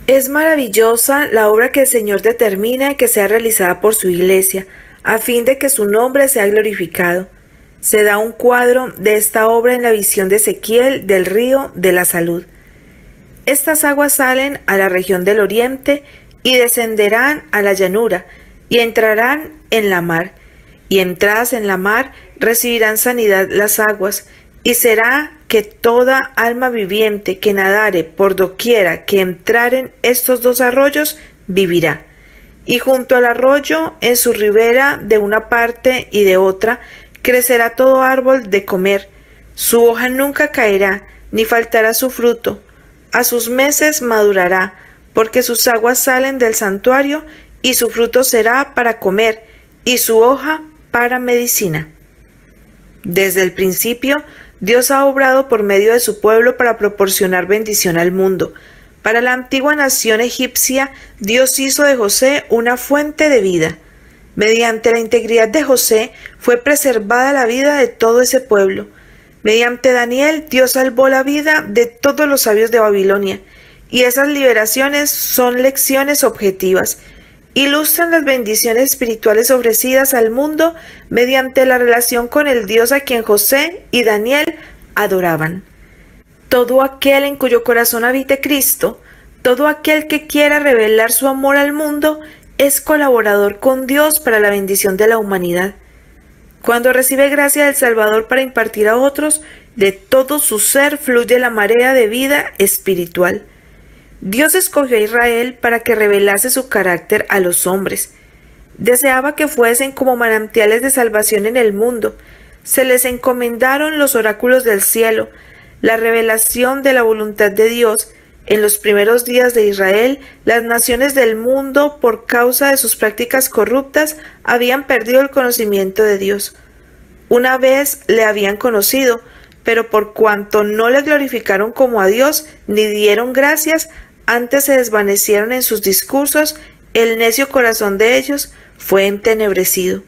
Es maravillosa la obra que el Señor determina que sea realizada por su Iglesia, a fin de que su nombre sea glorificado. Se da un cuadro de esta obra en la visión de Ezequiel del río de la salud. Estas aguas salen a la región del oriente y descenderán a la llanura y entrarán en la mar. Y entradas en la mar recibirán sanidad las aguas, y será que toda alma viviente que nadare por doquiera que entraren estos dos arroyos vivirá. Y junto al arroyo, en su ribera de una parte y de otra, crecerá todo árbol de comer. Su hoja nunca caerá, ni faltará su fruto. A sus meses madurará, porque sus aguas salen del santuario, y su fruto será para comer, y su hoja para medicina. Desde el principio, Dios ha obrado por medio de su pueblo para proporcionar bendición al mundo. Para la antigua nación egipcia, Dios hizo de José una fuente de vida. Mediante la integridad de José fue preservada la vida de todo ese pueblo. Mediante Daniel, Dios salvó la vida de todos los sabios de Babilonia. Y esas liberaciones son lecciones objetivas. Ilustran las bendiciones espirituales ofrecidas al mundo mediante la relación con el Dios a quien José y Daniel adoraban. Todo aquel en cuyo corazón habite Cristo, todo aquel que quiera revelar su amor al mundo, es colaborador con Dios para la bendición de la humanidad. Cuando recibe gracia del Salvador para impartir a otros, de todo su ser fluye la marea de vida espiritual. Dios escogió a Israel para que revelase su carácter a los hombres. Deseaba que fuesen como manantiales de salvación en el mundo. Se les encomendaron los oráculos del cielo, la revelación de la voluntad de Dios. En los primeros días de Israel, las naciones del mundo, por causa de sus prácticas corruptas, habían perdido el conocimiento de Dios. Una vez le habían conocido, pero por cuanto no le glorificaron como a Dios, ni dieron gracias, antes se desvanecieron en sus discursos, el necio corazón de ellos fue entenebrecido.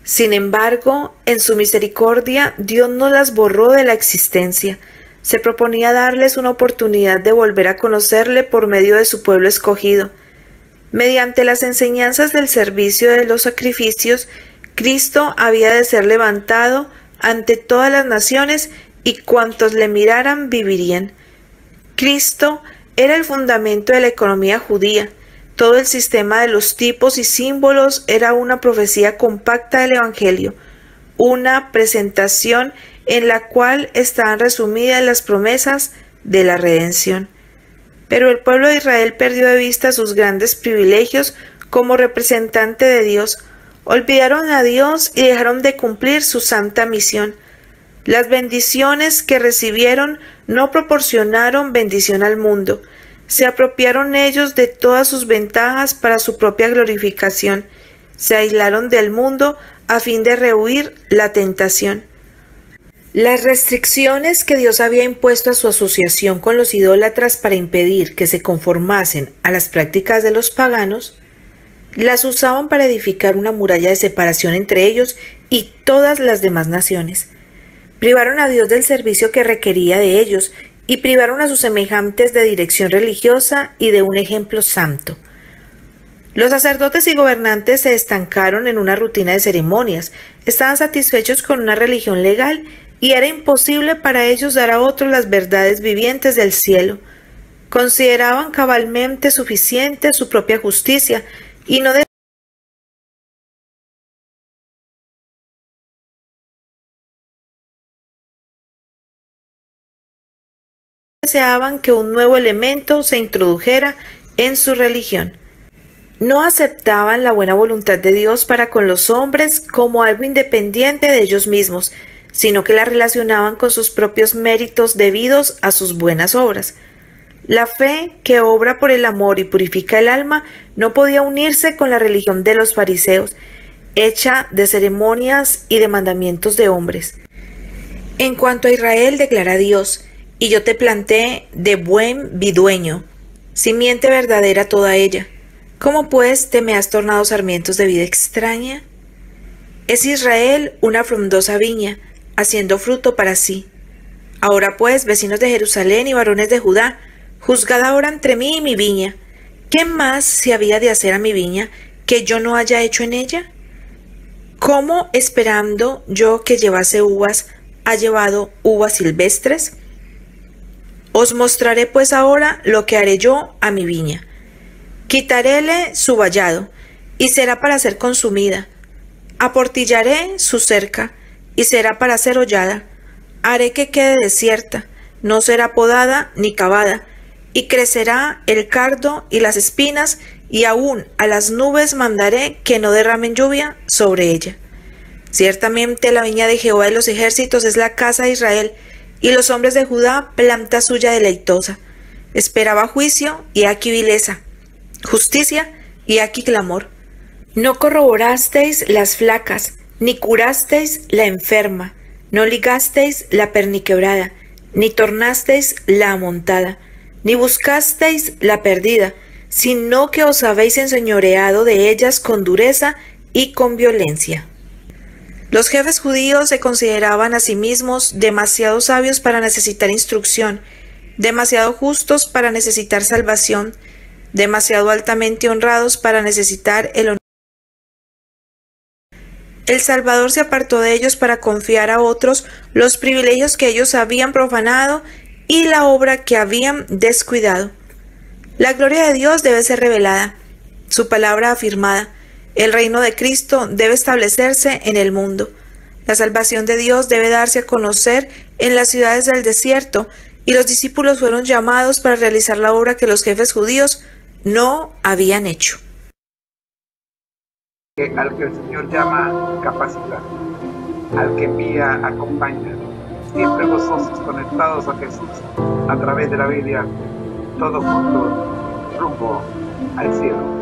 Sin embargo, en su misericordia, Dios no las borró de la existencia. Se proponía darles una oportunidad de volver a conocerle por medio de su pueblo escogido. Mediante las enseñanzas del servicio de los sacrificios, Cristo había de ser levantado ante todas las naciones y cuantos le miraran vivirían. Cristo era el fundamento de la economía judía. Todo el sistema de los tipos y símbolos era una profecía compacta del Evangelio, una presentación en la cual estaban resumidas las promesas de la redención. Pero el pueblo de Israel perdió de vista sus grandes privilegios como representante de Dios, olvidaron a Dios y dejaron de cumplir su santa misión. Las bendiciones que recibieron no proporcionaron bendición al mundo. Se apropiaron ellos de todas sus ventajas para su propia glorificación. Se aislaron del mundo a fin de rehuir la tentación. Las restricciones que Dios había impuesto a su asociación con los idólatras para impedir que se conformasen a las prácticas de los paganos, las usaban para edificar una muralla de separación entre ellos y todas las demás naciones. Privaron a Dios del servicio que requería de ellos y privaron a sus semejantes de dirección religiosa y de un ejemplo santo. Los sacerdotes y gobernantes se estancaron en una rutina de ceremonias, estaban satisfechos con una religión legal y era imposible para ellos dar a otros las verdades vivientes del cielo. Consideraban cabalmente suficiente su propia justicia y no deseaban que un nuevo elemento se introdujera en su religión. No aceptaban la buena voluntad de Dios para con los hombres como algo independiente de ellos mismos, sino que la relacionaban con sus propios méritos debidos a sus buenas obras. La fe, que obra por el amor y purifica el alma, no podía unirse con la religión de los fariseos. hecha de ceremonias y de mandamientos de hombres. En cuanto a Israel, declara Dios, y yo te planté de buen vidueño, simiente verdadera toda ella. ¿Cómo pues te me has tornado sarmientos de vida extraña? Es Israel una frondosa viña, haciendo fruto para sí. Ahora pues, vecinos de Jerusalén y varones de Judá, juzgad ahora entre mí y mi viña. ¿Qué más se había de hacer a mi viña que yo no haya hecho en ella? ¿Cómo, esperando yo que llevase uvas, ha llevado uvas silvestres? Os mostraré pues ahora lo que haré yo a mi viña. Quitaréle su vallado, y será para ser consumida. Aportillaré su cerca, y será para ser hollada. Haré que quede desierta, no será podada ni cavada, y crecerá el cardo y las espinas, y aún a las nubes mandaré que no derramen lluvia sobre ella. Ciertamente la viña de Jehová de los ejércitos es la casa de Israel, y los hombres de Judá planta suya deleitosa. Esperaba juicio, y aquí vileza, justicia, y aquí clamor. No corroborasteis las flacas, ni curasteis la enferma, no ligasteis la perniquebrada, ni tornasteis la amontada, ni buscasteis la perdida, sino que os habéis enseñoreado de ellas con dureza y con violencia. Los jefes judíos se consideraban a sí mismos demasiado sabios para necesitar instrucción, demasiado justos para necesitar salvación, demasiado altamente honrados para necesitar el honor. El Salvador se apartó de ellos para confiar a otros los privilegios que ellos habían profanado y la obra que habían descuidado. La gloria de Dios debe ser revelada, su palabra afirmada. El reino de Cristo debe establecerse en el mundo. La salvación de Dios debe darse a conocer en las ciudades del desierto, y los discípulos fueron llamados para realizar la obra que los jefes judíos no habían hecho. Al que el Señor llama, capacita. Al que envía, acompaña. Siempre gozosos, conectados a Jesús, a través de la Biblia, todos juntos, rumbo al cielo.